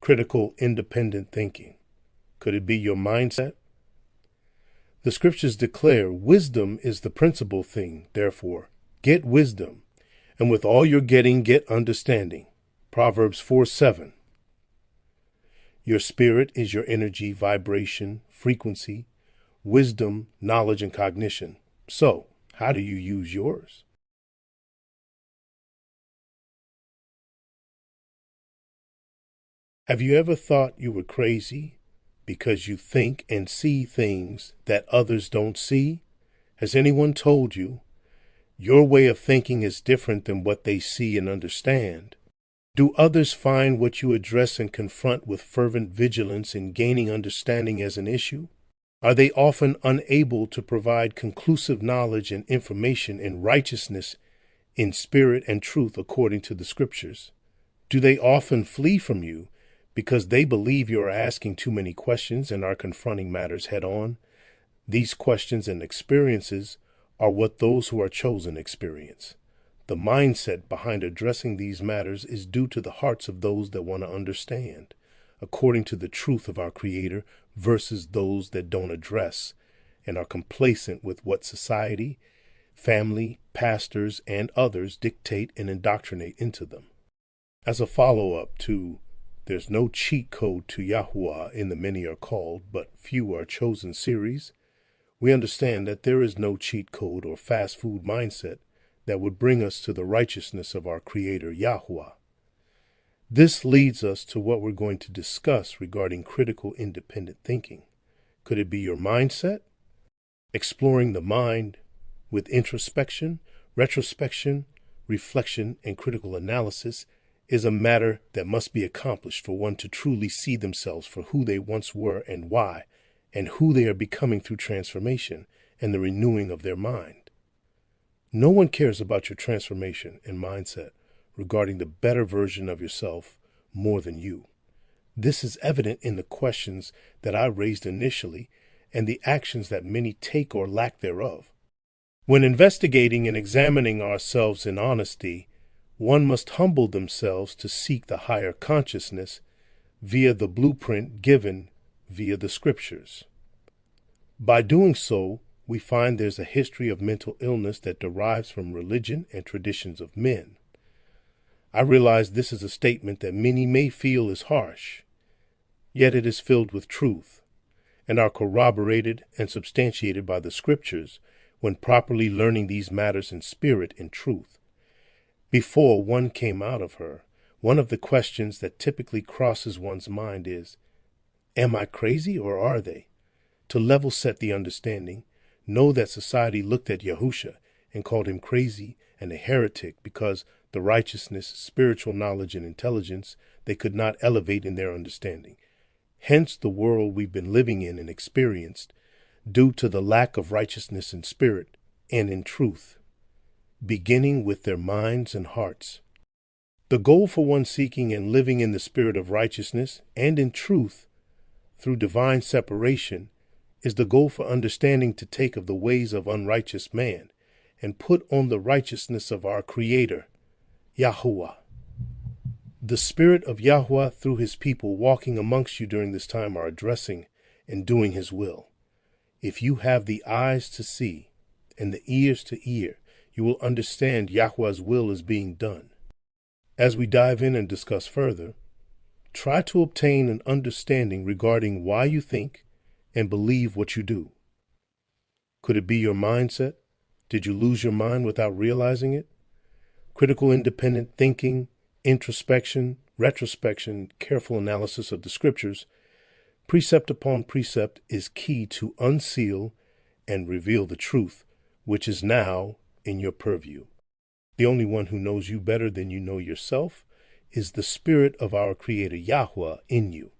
critical, independent thinking. Could it be your mindset? The scriptures declare wisdom is the principal thing. Therefore, get wisdom, and with all you're getting, get understanding. Proverbs 4:7. Your spirit is your energy, vibration, frequency, wisdom, knowledge, and cognition. So, how do you use yours? Have you ever thought you were crazy because you think and see things that others don't see? Has anyone told you your way of thinking is different than what they see and understand? Do others find what you address and confront with fervent vigilance in gaining understanding as an issue? Are they often unable to provide conclusive knowledge and information in righteousness, in spirit and truth according to the scriptures? Do they often flee from you because they believe you are asking too many questions and are confronting matters head on? These questions and experiences are what those who are chosen experience. The mindset behind addressing these matters is due to the hearts of those that want to understand, according to the truth of our Creator, versus those that don't address and are complacent with what society, family, pastors, and others dictate and indoctrinate into them. As a follow-up to There's No Cheat Code to Yahuah in the Many Are Called, but Few Are Chosen series, we understand that there is no cheat code or fast food mindset that would bring us to the righteousness of our Creator, Yahuah. This leads us to what we're going to discuss regarding critical independent thinking. Could it be your mindset? Exploring the mind with introspection, retrospection, reflection, and critical analysis is a matter that must be accomplished for one to truly see themselves for who they once were and why, and who they are becoming through transformation and the renewing of their mind. No one cares about your transformation and mindset regarding the better version of yourself more than you. This is evident in the questions that I raised initially and the actions that many take or lack thereof. When investigating and examining ourselves in honesty, one must humble themselves to seek the higher consciousness via the blueprint given via the scriptures. By doing so, we find there's a history of mental illness that derives from religion and traditions of men. I realize this is a statement that many may feel is harsh, yet it is filled with truth, and are corroborated and substantiated by the scriptures when properly learning these matters in spirit and truth. Before one came out of her, one of the questions that typically crosses one's mind is, am I crazy or are they? To level set the understanding, know that society looked at Yahusha and called him crazy and a heretic because the righteousness, spiritual knowledge, and intelligence they could not elevate in their understanding. Hence the world we've been living in and experienced due to the lack of righteousness in spirit and in truth, beginning with their minds and hearts. The goal for one seeking and living in the spirit of righteousness and in truth through divine separation is the goal for understanding to take of the ways of unrighteous man and put on the righteousness of our Creator, Yahuah. The Spirit of Yahuah through his people walking amongst you during this time are addressing and doing his will. If you have the eyes to see and the ears to hear, you will understand Yahuah's will is being done. As we dive in and discuss further, try to obtain an understanding regarding why you think and believe what you do. Could it be your mindset? Did you lose your mind without realizing it? Critical independent thinking, introspection, retrospection, careful analysis of the scriptures, precept upon precept is key to unseal and reveal the truth, which is now in your purview. The only one who knows you better than you know yourself is the Spirit of our Creator Yahuah in you.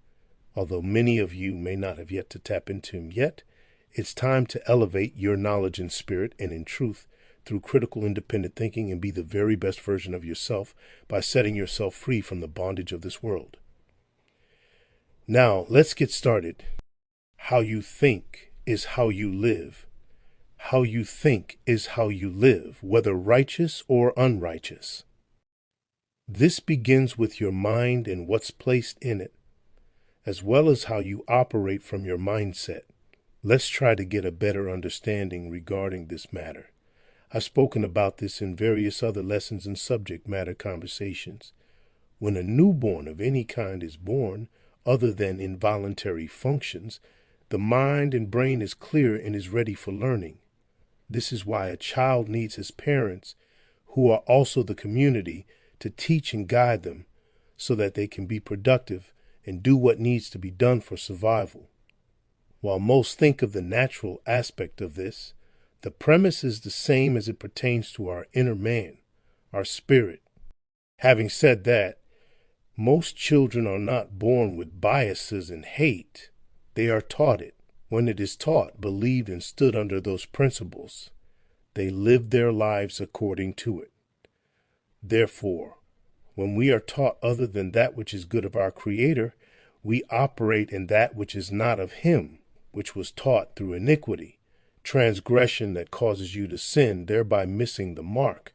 Although many of you may not have yet to tap into him yet, it's time to elevate your knowledge in spirit and in truth through critical independent thinking and be the very best version of yourself by setting yourself free from the bondage of this world. Now, let's get started. How you think is how you live. How you think is how you live, whether righteous or unrighteous. This begins with your mind and what's placed in it, as well as how you operate from your mindset. Let's try to get a better understanding regarding this matter. I've spoken about this in various other lessons and subject matter conversations. When a newborn of any kind is born, other than involuntary functions, the mind and brain is clear and is ready for learning. This is why a child needs his parents, who are also the community, to teach and guide them so that they can be productive and do what needs to be done for survival. While most think of the natural aspect of this, the premise is the same as it pertains to our inner man, our spirit. Having said that, most children are not born with biases and hate. They are taught it. When it is taught, believed, and stood under those principles, they live their lives according to it. Therefore, when we are taught other than that which is good of our Creator, we operate in that which is not of Him, which was taught through iniquity, transgression that causes you to sin, thereby missing the mark.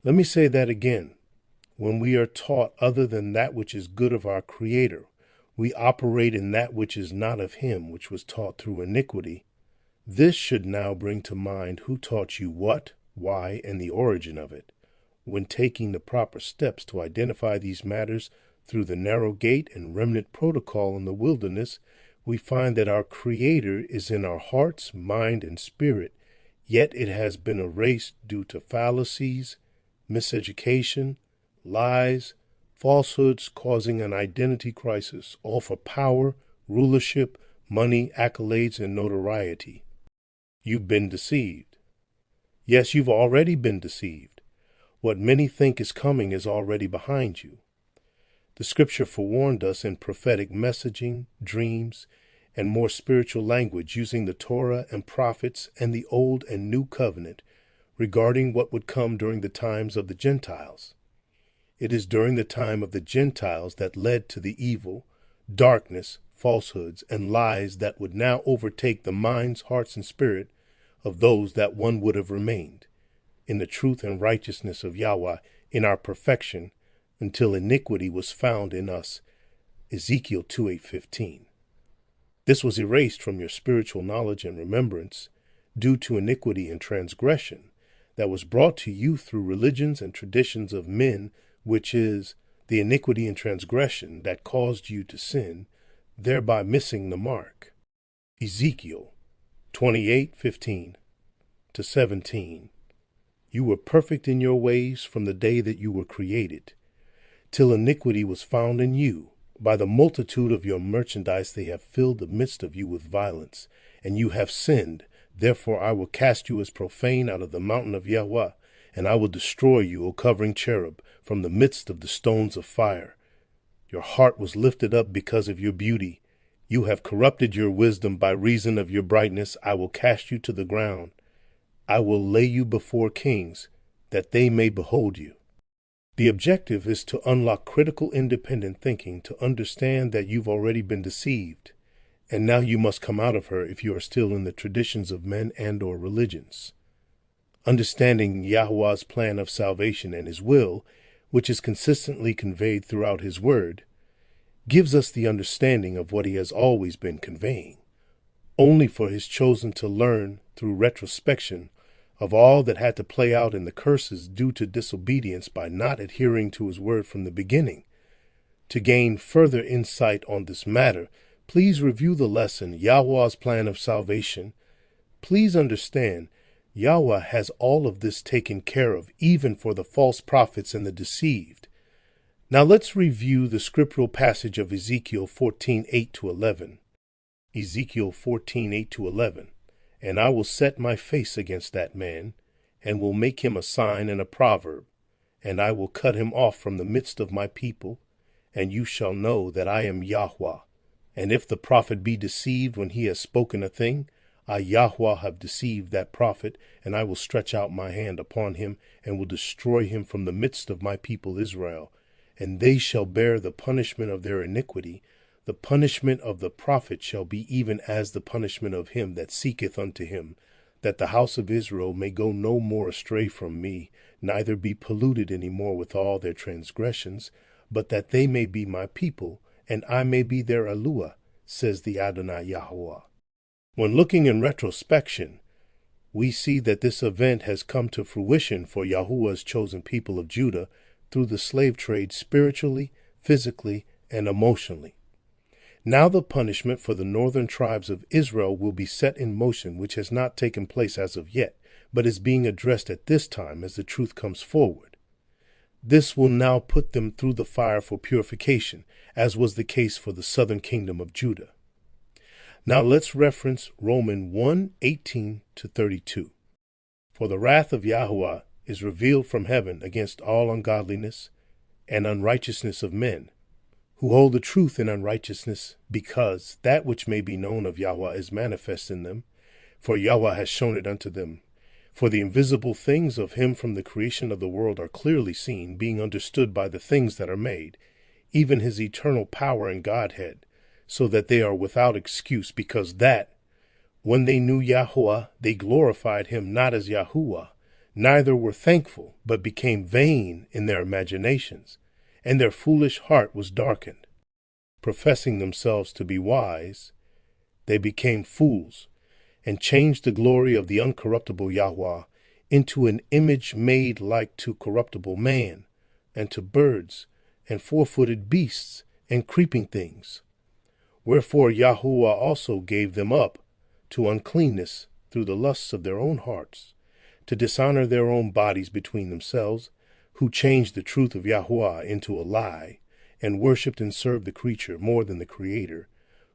Let me say that again. When we are taught other than that which is good of our Creator, we operate in that which is not of Him, which was taught through iniquity. This should now bring to mind who taught you what, why, and the origin of it. When taking the proper steps to identify these matters through the narrow gate and remnant protocol in the wilderness, we find that our Creator is in our hearts, mind, and spirit, yet it has been erased due to fallacies, miseducation, lies, falsehoods causing an identity crisis, all for power, rulership, money, accolades, and notoriety. You've been deceived. Yes, you've already been deceived. What many think is coming is already behind you. The scripture forewarned us in prophetic messaging, dreams, and more spiritual language using the Torah and prophets and the Old and New Covenant regarding what would come during the times of the Gentiles. It is during the time of the Gentiles that led to the evil, darkness, falsehoods, and lies that would now overtake the minds, hearts, and spirit of those that one would have remained in the truth and righteousness of Yahuah in our perfection until iniquity was found in us. Ezekiel 2:8-15. This was erased from your spiritual knowledge and remembrance due to iniquity and transgression that was brought to you through religions and traditions of men, which is the iniquity and transgression that caused you to sin, thereby missing the mark. Ezekiel 28:15-17. You were perfect in your ways from the day that you were created, till iniquity was found in you. By the multitude of your merchandise they have filled the midst of you with violence, and you have sinned. Therefore I will cast you as profane out of the mountain of Yahuah, and I will destroy you, O covering cherub, from the midst of the stones of fire. Your heart was lifted up because of your beauty. You have corrupted your wisdom by reason of your brightness. I will cast you to the ground. I will lay you before kings, that they may behold you. The objective is to unlock critical independent thinking to understand that you've already been deceived, and now you must come out of her if you are still in the traditions of men and or religions. Understanding Yahuah's plan of salvation and His will, which is consistently conveyed throughout His word, gives us the understanding of what He has always been conveying, only for His chosen to learn through retrospection of all that had to play out in the curses due to disobedience by not adhering to His word from the beginning. To gain further insight on this matter, please review the lesson, Yahuah's Plan of Salvation. Please understand, Yahuah has all of this taken care of, even for the false prophets and the deceived. Now let's review the scriptural passage of Ezekiel 14:8-11. Ezekiel 14:8-11. And I will set my face against that man, and will make him a sign and a proverb, and I will cut him off from the midst of my people, and you shall know that I am Yahuah. And if the prophet be deceived when he has spoken a thing, I Yahuah have deceived that prophet, and I will stretch out my hand upon him, and will destroy him from the midst of my people Israel, and they shall bear the punishment of their iniquity. The punishment of the prophet shall be even as the punishment of him that seeketh unto him, that the house of Israel may go no more astray from me, neither be polluted any more with all their transgressions, but that they may be my people, and I may be their Yahuah, says the Adonai Yahuah. When looking in retrospection, we see that this event has come to fruition for Yahuwah's chosen people of Judah through the slave trade spiritually, physically, and emotionally. Now the punishment for the northern tribes of Israel will be set in motion, which has not taken place as of yet, but is being addressed at this time as the truth comes forward. This will now put them through the fire for purification, as was the case for the southern kingdom of Judah. Now let's reference Romans 1:18-32. For the wrath of Yahuah is revealed from heaven against all ungodliness and unrighteousness of men, who hold the truth in unrighteousness, because that which may be known of Yahuah is manifest in them, for Yahuah has shown it unto them. For the invisible things of him from the creation of the world are clearly seen, being understood by the things that are made, even his eternal power and Godhead, so that they are without excuse, because that, when they knew Yahuah, they glorified him not as Yahuah, neither were thankful, but became vain in their imaginations, and their foolish heart was darkened. Professing themselves to be wise, they became fools, and changed the glory of the uncorruptible Yahuah into an image made like to corruptible man, and to birds, and four-footed beasts, and creeping things. Wherefore Yahuah also gave them up to uncleanness through the lusts of their own hearts, to dishonor their own bodies between themselves, who changed the truth of Yahuah into a lie, and worshipped and served the creature more than the Creator,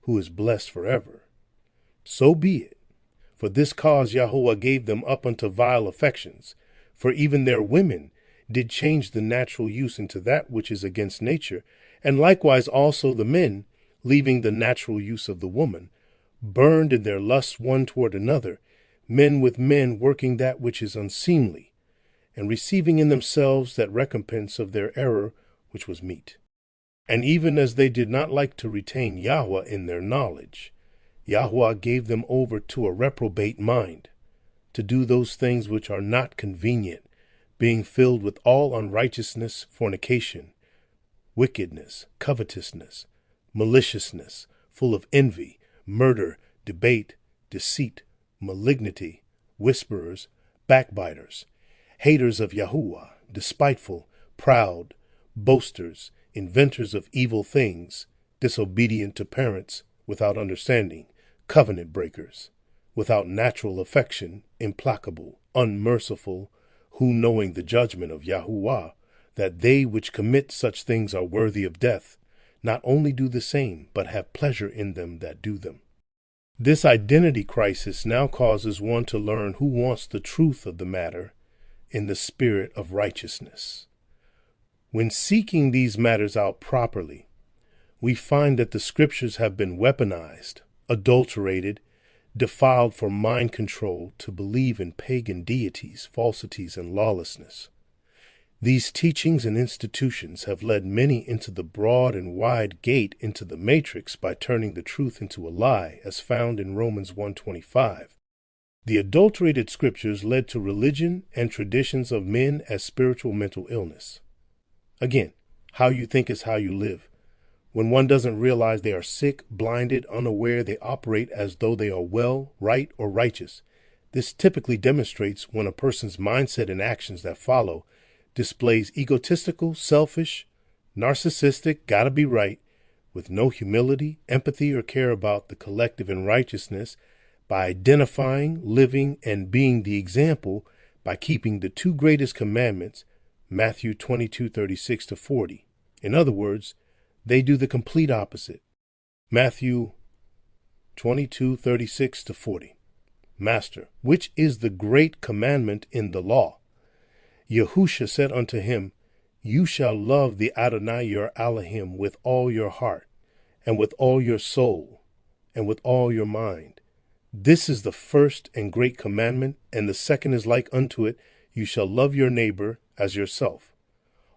who is blessed forever. So be it. For this cause Yahuah gave them up unto vile affections, for even their women did change the natural use into that which is against nature, and likewise also the men, leaving the natural use of the woman, burned in their lusts one toward another, men with men working that which is unseemly, and receiving in themselves that recompense of their error which was meet. And even as they did not like to retain Yahuah in their knowledge, Yahuah gave them over to a reprobate mind, to do those things which are not convenient, being filled with all unrighteousness, fornication, wickedness, covetousness, maliciousness, full of envy, murder, debate, deceit, malignity, whisperers, backbiters, haters of Yahuah, despiteful, proud, boasters, inventors of evil things, disobedient to parents, without understanding, covenant breakers, without natural affection, implacable, unmerciful, who knowing the judgment of Yahuah, that they which commit such things are worthy of death, not only do the same, but have pleasure in them that do them. This identity crisis now causes one to learn who wants the truth of the matter in the spirit of righteousness. When seeking these matters out properly, we find that the scriptures have been weaponized, adulterated, defiled for mind control to believe in pagan deities, falsities, and lawlessness. These teachings and institutions have led many into the broad and wide gate into the matrix by turning the truth into a lie, as found in Romans 1:25. The adulterated scriptures led to religion and traditions of men as spiritual mental illness. Again, how you think is how you live. When one doesn't realize they are sick, blinded, unaware, they operate as though they are well, right, or righteous. This typically demonstrates when a person's mindset and actions that follow displays egotistical, selfish, narcissistic, gotta be right, with no humility, empathy, or care about the collective in righteousness, by identifying, living, and being the example by keeping the two greatest commandments, Matthew 22:36-40. In other words, they do the complete opposite. Matthew 22:36-40. Master, which is the great commandment in the law? Yahusha said unto him, You shall love the Adonai your Elohim with all your heart, and with all your soul, and with all your mind. This is the first and great commandment, and the second is like unto it, You shall love your neighbor as yourself.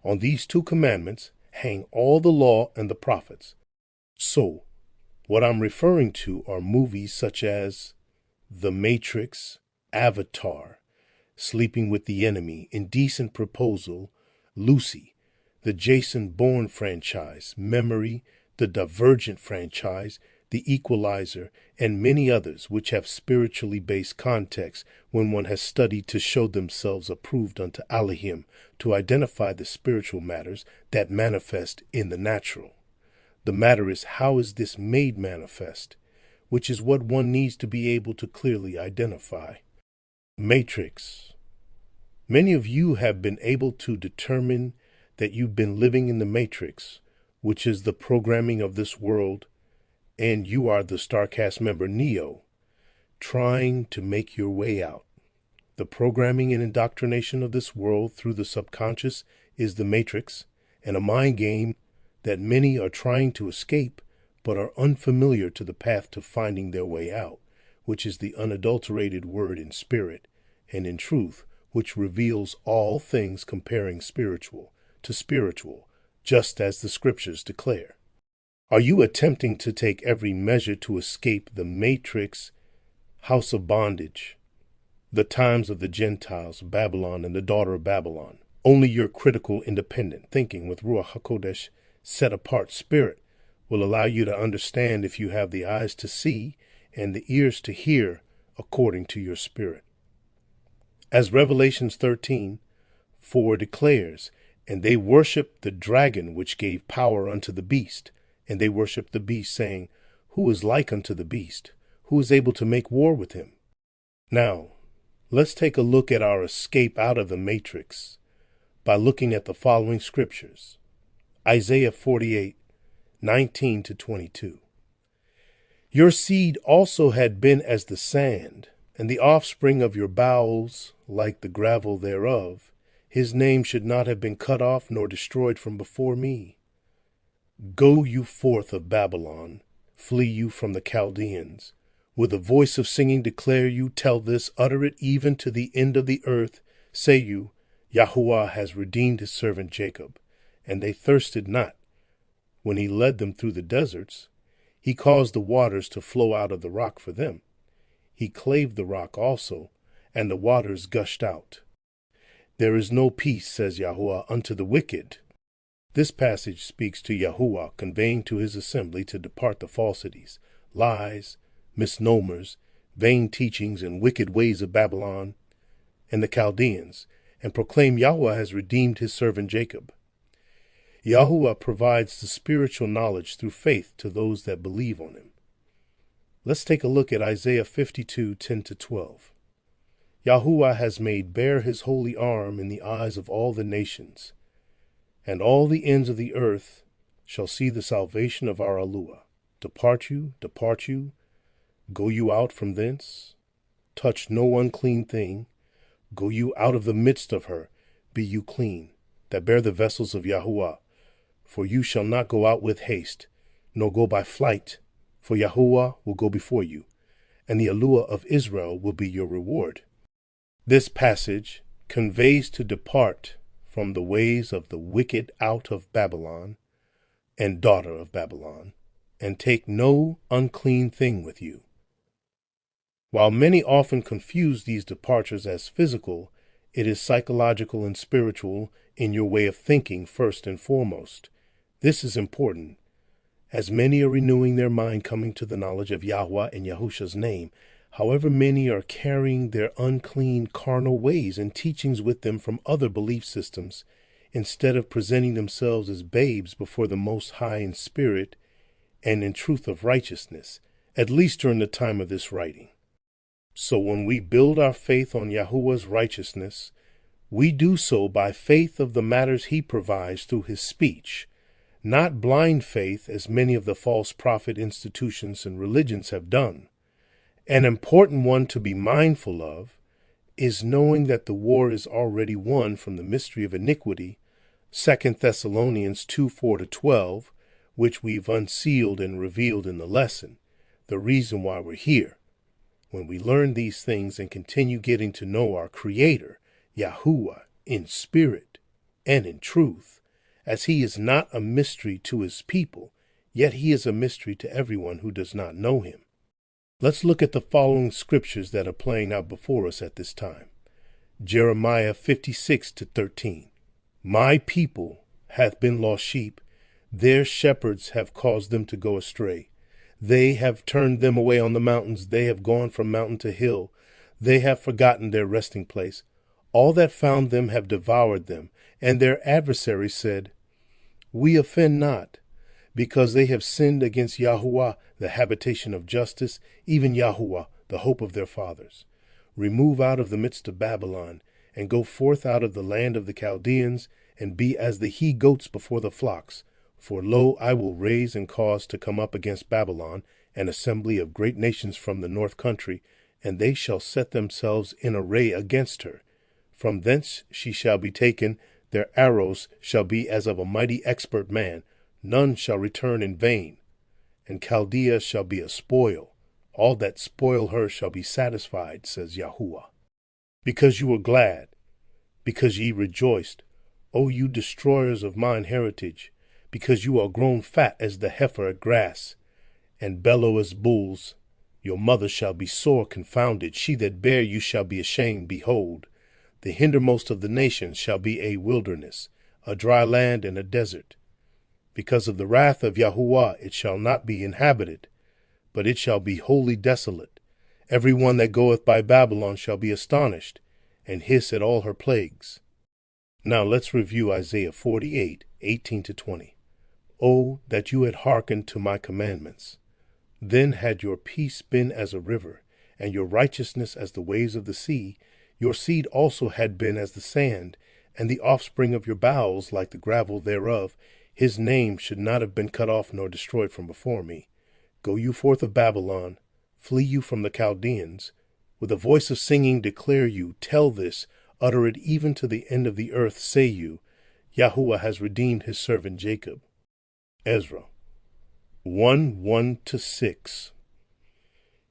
On these two commandments hang all the law and the prophets. So, what I'm referring to are movies such as The Matrix, Avatar, Sleeping with the Enemy, Indecent Proposal, Lucy, the Jason Bourne franchise, Memory, the Divergent franchise, the Equalizer, and many others which have spiritually based context when one has studied to show themselves approved unto Elohim, to identify the spiritual matters that manifest in the natural. The matter is, how is this made manifest, which is what one needs to be able to clearly identify. Matrix. Many of you have been able to determine that you've been living in the Matrix, which is the programming of this world, and you are the StarCast member Neo, trying to make your way out. The programming and indoctrination of this world through the subconscious is the Matrix, and a mind game that many are trying to escape but are unfamiliar to the path to finding their way out, which is the unadulterated word in spirit and in truth, which reveals all things comparing spiritual to spiritual, just as the scriptures declare. Are you attempting to take every measure to escape the Matrix, house of bondage, the times of the Gentiles, Babylon, and the daughter of Babylon? Only your critical, independent thinking with Ruach HaKodesh, set-apart spirit, will allow you to understand if you have the eyes to see and the ears to hear according to your spirit. As Revelations 13:4 declares, and they worshiped the dragon which gave power unto the beast, and they worshiped the beast, saying, Who is like unto the beast? Who is able to make war with him? Now, let's take a look at our escape out of the Matrix by looking at the following scriptures. Isaiah 48:19-22. Your seed also had been as the sand, and the offspring of your bowels like the gravel thereof. His name should not have been cut off nor destroyed from before me. Go you forth of Babylon, flee you from the Chaldeans. With a voice of singing declare you, tell this, utter it even to the end of the earth. Say you, Yahuah has redeemed his servant Jacob, and they thirsted not. When he led them through the deserts, he caused the waters to flow out of the rock for them. He clave the rock also, and the waters gushed out. There is no peace, says Yahuah, unto the wicked. This passage speaks to Yahuah, conveying to his assembly to depart the falsities, lies, misnomers, vain teachings, and wicked ways of Babylon and the Chaldeans, and proclaim Yahuah has redeemed his servant Jacob. Yahuah provides the spiritual knowledge through faith to those that believe on him. Let's take a look at Isaiah 52:10-12. Yahuah has made bare his holy arm in the eyes of all the nations, and all the ends of the earth shall see the salvation of our Yahuah. Depart you, go you out from thence. Touch no unclean thing. Go you out of the midst of her, be you clean, that bear the vessels of Yahuah. For you shall not go out with haste, nor go by flight, for Yahuah will go before you, and the Yahuah of Israel will be your reward. This passage conveys to depart from the ways of the wicked out of Babylon and daughter of Babylon, and take no unclean thing with you. While many often confuse these departures as physical, it is psychological and spiritual in your way of thinking first and foremost. This is important, as many are renewing their mind, coming to the knowledge of Yahuah and Yahusha's name. However, many are carrying their unclean carnal ways and teachings with them from other belief systems, instead of presenting themselves as babes before the Most High in spirit and in truth of righteousness, at least during the time of this writing. So when we build our faith on Yahuah's righteousness, we do so by faith of the matters he provides through his speech, not blind faith as many of the false prophet institutions and religions have done. An important one to be mindful of is knowing that the war is already won from the mystery of iniquity, 2 Thessalonians 2:4-12, which we've unsealed and revealed in the lesson, the reason why we're here. When we learn these things and continue getting to know our Creator, Yahuah, in spirit and in truth, as he is not a mystery to his people, yet he is a mystery to everyone who does not know him. Let's look at the following scriptures that are playing out before us at this time. Jeremiah 56:13. My people hath been lost sheep. Their shepherds have caused them to go astray. They have turned them away on the mountains. They have gone from mountain to hill. They have forgotten their resting place. All that found them have devoured them, and their adversaries said, We offend not, because they have sinned against Yahuah, the habitation of justice, even Yahuah, the hope of their fathers. Remove out of the midst of Babylon, and go forth out of the land of the Chaldeans, and be as the he-goats before the flocks. For lo, I will raise and cause to come up against Babylon an assembly of great nations from the north country, and they shall set themselves in array against her. From thence she shall be taken, their arrows shall be as of a mighty expert man, none shall return in vain. And Chaldea shall be a spoil, all that spoil her shall be satisfied, says Yahuah. Because you were glad, because ye rejoiced, O you destroyers of mine heritage, because you are grown fat as the heifer at grass, and bellow as bulls, your mother shall be sore confounded, she that bare you shall be ashamed. Behold, the hindermost of the nations shall be a wilderness, a dry land and a desert. Because of the wrath of Yahuah it shall not be inhabited, but it shall be wholly desolate. Every one that goeth by Babylon shall be astonished, and hiss at all her plagues. Now let's review Isaiah 48, 18-20. Oh, that you had hearkened to my commandments! Then had your peace been as a river, and your righteousness as the waves of the sea. Your seed also had been as the sand, and the offspring of your bowels like the gravel thereof. His name should not have been cut off nor destroyed from before me. Go you forth of Babylon, flee you from the Chaldeans. With a voice of singing declare you, tell this, utter it even to the end of the earth, say you, Yahuah has redeemed his servant Jacob. Ezra 1:1-6.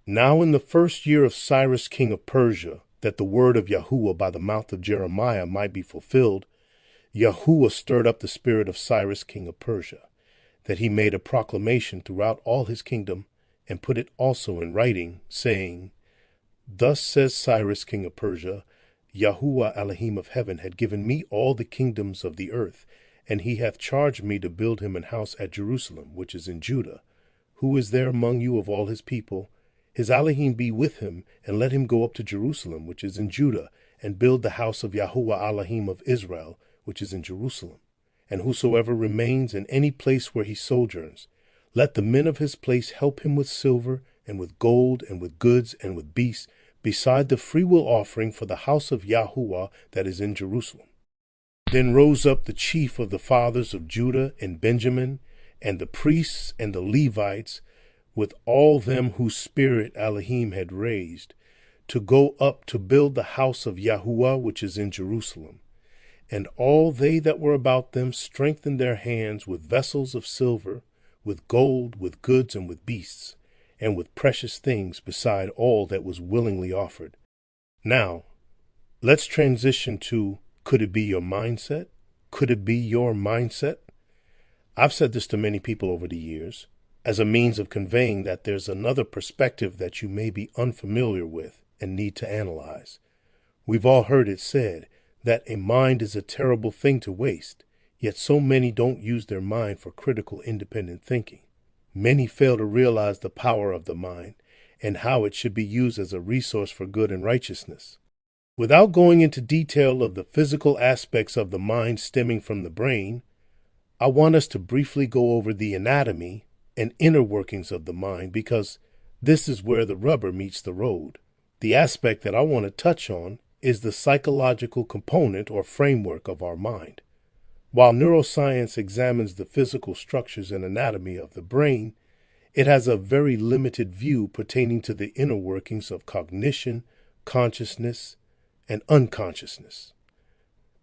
Now in the first year of Cyrus king of Persia, that the word of Yahuah by the mouth of Jeremiah might be fulfilled, Yahuah stirred up the spirit of Cyrus king of Persia, that he made a proclamation throughout all his kingdom, and put it also in writing, saying, Thus says Cyrus king of Persia, Yahuah Elohim of heaven had given me all the kingdoms of the earth, and he hath charged me to build him an house at Jerusalem, which is in Judah. Who is there among you of all his people? His Elohim be with him, and let him go up to Jerusalem, which is in Judah, and build the house of Yahuah Elohim of Israel, which is in Jerusalem. And whosoever remains in any place where he sojourns, let the men of his place help him with silver, and with gold, and with goods, and with beasts, beside the freewill offering for the house of Yahuah that is in Jerusalem. Then rose up the chief of the fathers of Judah and Benjamin, and the priests and the Levites, with all them whose spirit Elohim had raised, to go up to build the house of Yahuah which is in Jerusalem. And all they that were about them strengthened their hands with vessels of silver, with gold, with goods, and with beasts, and with precious things beside all that was willingly offered. Now, let's transition to, could it be your mindset? Could it be your mindset? I've said this to many people over the years as a means of conveying that there's another perspective that you may be unfamiliar with and need to analyze. We've all heard it said that a mind is a terrible thing to waste, yet so many don't use their mind for critical, independent thinking. Many fail to realize the power of the mind and how it should be used as a resource for good and righteousness. Without going into detail of the physical aspects of the mind stemming from the brain, I want us to briefly go over the anatomy and inner workings of the mind, because this is where the rubber meets the road. The aspect that I want to touch on is the psychological component or framework of our mind. While neuroscience examines the physical structures and anatomy of the brain, it has a very limited view pertaining to the inner workings of cognition, consciousness, and unconsciousness.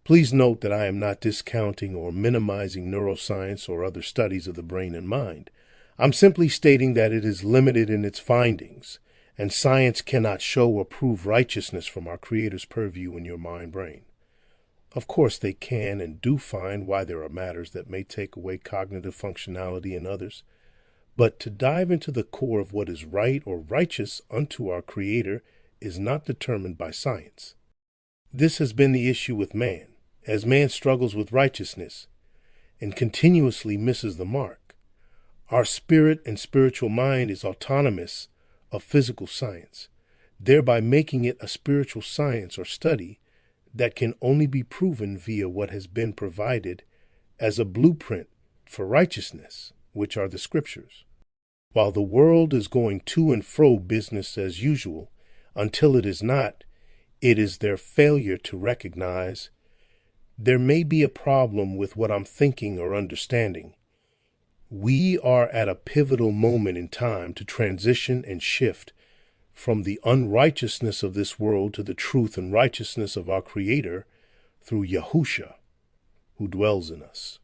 Please note that I am not discounting or minimizing neuroscience or other studies of the brain and mind. I'm simply stating that it is limited in its findings, and science cannot show or prove righteousness from our Creator's purview in your mind-brain. Of course, they can and do find why there are matters that may take away cognitive functionality in others, but to dive into the core of what is right or righteous unto our Creator is not determined by science. This has been the issue with man, as man struggles with righteousness. and continuously misses the mark. Our spirit and spiritual mind is autonomous of physical science, thereby making it a spiritual science or study that can only be proven via what has been provided as a blueprint for righteousness, which are the scriptures. While the world is going to and fro business as usual until it is not, it is their failure to recognize there may be a problem with what I'm thinking or understanding. We are at a pivotal moment in time to transition and shift from the unrighteousness of this world to the truth and righteousness of our Creator through Yahusha, who dwells in us.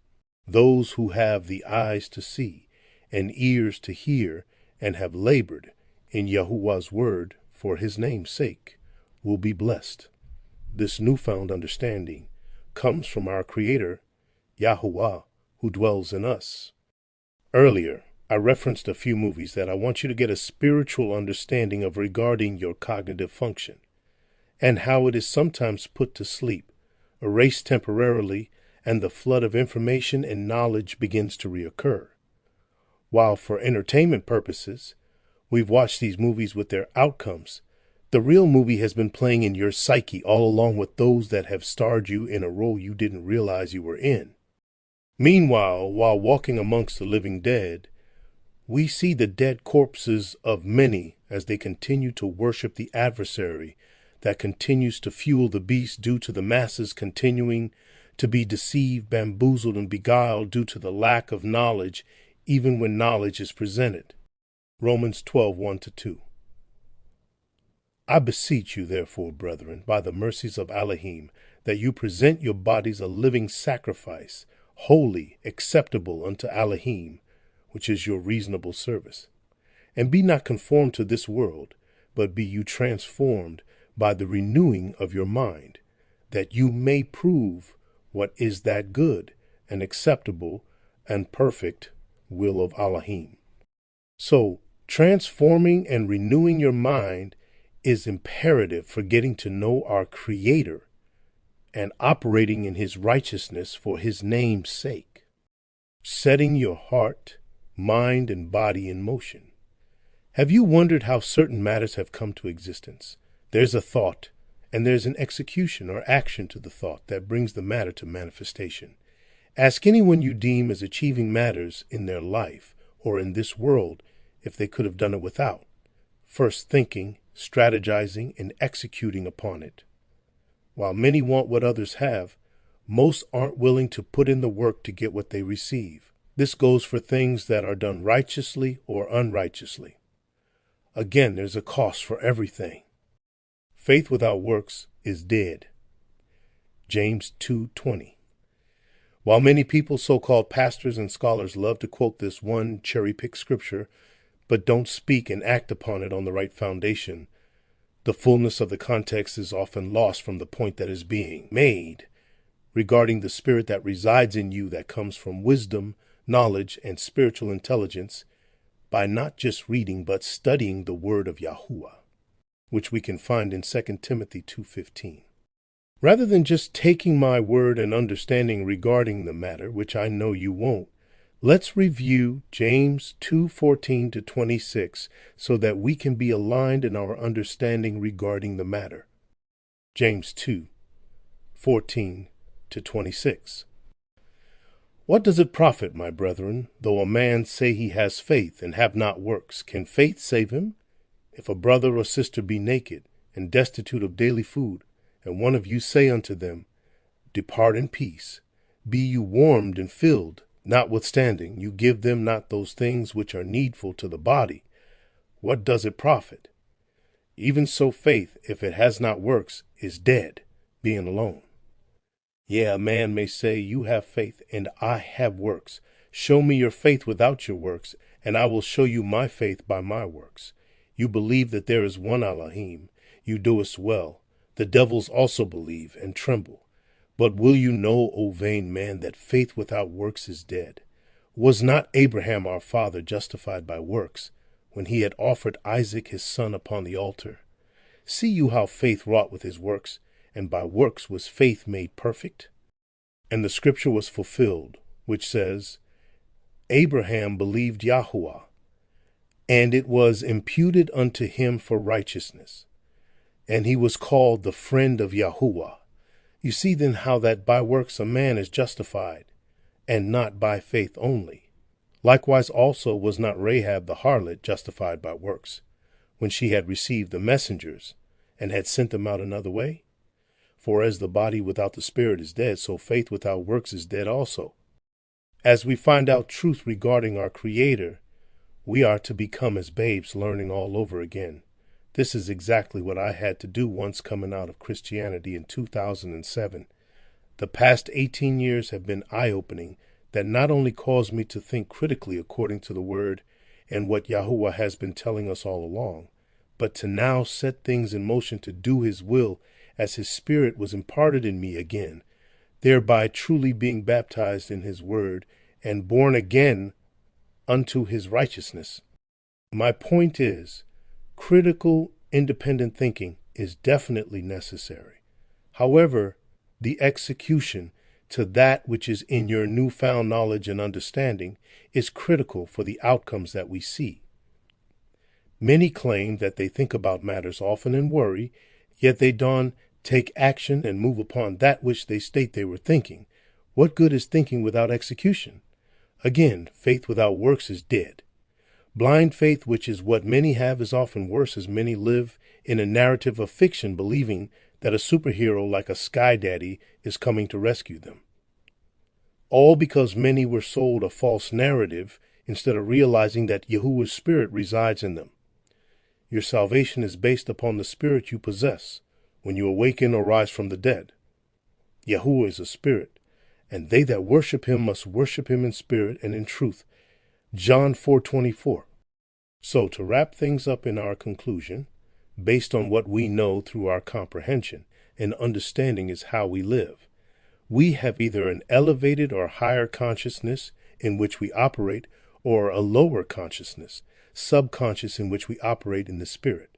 Those who have the eyes to see and ears to hear and have labored in Yahuah's word for his name's sake will be blessed. This newfound understanding comes from our Creator, Yahuah, who dwells in us. Earlier, I referenced a few movies that I want you to get a spiritual understanding of regarding your cognitive function, and how it is sometimes put to sleep, erased temporarily, and the flood of information and knowledge begins to reoccur. While for entertainment purposes, we've watched these movies with their outcomes, the real movie has been playing in your psyche all along with those that have starred you in a role you didn't realize you were in. Meanwhile, while walking amongst the living dead, we see the dead corpses of many as they continue to worship the adversary that continues to fuel the beast due to the masses continuing to be deceived, bamboozled, and beguiled due to the lack of knowledge, even when knowledge is presented. Romans 12:1-2. I beseech you, therefore, brethren, by the mercies of Elohim, that you present your bodies a living sacrifice, holy, acceptable unto Elohim, which is your reasonable service. And be not conformed to this world, but be you transformed by the renewing of your mind, that you may prove what is that good and acceptable and perfect will of Elohim. So, transforming and renewing your mind is imperative for getting to know our Creator and operating in his righteousness for his name's sake, setting your heart, mind, and body in motion. Have you wondered how certain matters have come to existence? There's a thought, and there's an execution or action to the thought that brings the matter to manifestation. Ask anyone you deem as achieving matters in their life or in this world if they could have done it without first thinking, strategizing, and executing upon it. While many want what others have, most aren't willing to put in the work to get what they receive. This goes for things that are done righteously or unrighteously. Again, there's a cost for everything. Faith without works is dead. James 2:20. While many people, so-called pastors and scholars, love to quote this one cherry-picked scripture, but don't speak and act upon it on the right foundation, the fullness of the context is often lost from the point that is being made regarding the spirit that resides in you that comes from wisdom, knowledge, and spiritual intelligence by not just reading but studying the word of Yahuah, which we can find in 2 Timothy 2:15. Rather than just taking my word and understanding regarding the matter, which I know you won't, let's review James 2:14-26 so that we can be aligned in our understanding regarding the matter. James 2:14-26. What does it profit, my brethren, though a man say he has faith and have not works? Can faith save him? If a brother or sister be naked and destitute of daily food, and one of you say unto them, Depart in peace, be you warmed and filled, notwithstanding you give them not those things which are needful to the body, what does it profit? Even so faith, if it has not works, is dead, being alone. Yeah, a man may say, You have faith, and I have works. Show me your faith without your works, and I will show you my faith by my works. You believe that there is one Elohim. You doest well. The devils also believe and tremble. But will you know, O vain man, that faith without works is dead? Was not Abraham our father justified by works, when he had offered Isaac his son upon the altar? See you how faith wrought with his works, and by works was faith made perfect? And the scripture was fulfilled, which says, Abraham believed Yahuah, and it was imputed unto him for righteousness, and he was called the friend of Yahuah. You see then how that by works a man is justified, and not by faith only. Likewise also was not Rahab the harlot justified by works, when she had received the messengers, and had sent them out another way? For as the body without the spirit is dead, so faith without works is dead also. As we find out truth regarding our Creator, we are to become as babes learning all over again. This is exactly what I had to do once coming out of Christianity in 2007. The past 18 years have been eye-opening that not only caused me to think critically according to the Word and what Yahuah has been telling us all along, but to now set things in motion to do His will as His Spirit was imparted in me again, thereby truly being baptized in His Word and born again unto His righteousness. My point is, critical, independent thinking is definitely necessary. However, the execution to that which is in your newfound knowledge and understanding is critical for the outcomes that we see. Many claim that they think about matters often and worry, yet they don't take action and move upon that which they state they were thinking. What good is thinking without execution? Again, faith without works is dead. Blind faith, which is what many have, is often worse, as many live in a narrative of fiction, believing that a superhero like a Sky Daddy is coming to rescue them. All because many were sold a false narrative instead of realizing that Yahuah's Spirit resides in them. Your salvation is based upon the Spirit you possess when you awaken or rise from the dead. Yahuah is a Spirit, and they that worship Him must worship Him in spirit and in truth. John 4:24. So to wrap things up in our conclusion, based on what we know through our comprehension and understanding is how we live. We have either an elevated or higher consciousness in which we operate, or a lower consciousness, subconscious, in which we operate in the spirit.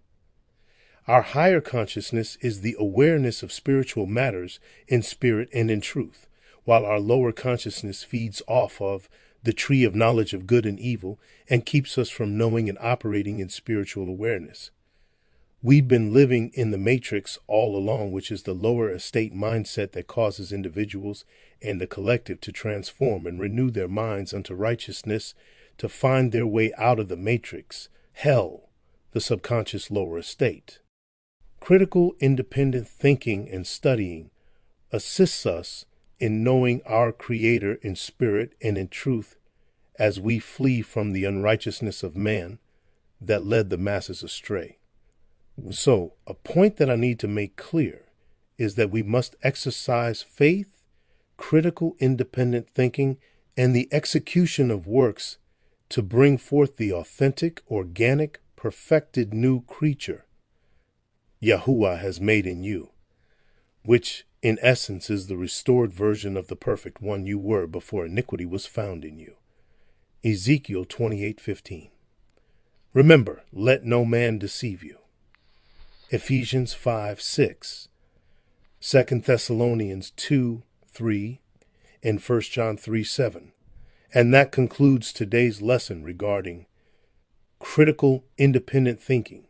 Our higher consciousness is the awareness of spiritual matters in spirit and in truth, while our lower consciousness feeds off of the tree of knowledge of good and evil and keeps us from knowing and operating in spiritual awareness. We've been living in the matrix all along, which is the lower estate mindset that causes individuals and the collective to transform and renew their minds unto righteousness to find their way out of the matrix, hell, the subconscious lower estate. Critical, independent thinking and studying assists us in knowing our Creator in spirit and in truth as we flee from the unrighteousness of man that led the masses astray. So, a point that I need to make clear is that we must exercise faith, critical, independent thinking, and the execution of works to bring forth the authentic, organic, perfected new creature Yahuah has made in you, which in essence is the restored version of the perfect one you were before iniquity was found in you. Ezekiel 28:15. Remember, let no man deceive you. Ephesians 5:6, 2 Thessalonians 2:3, and 1 John 3:7. And that concludes today's lesson regarding critical, independent thinking.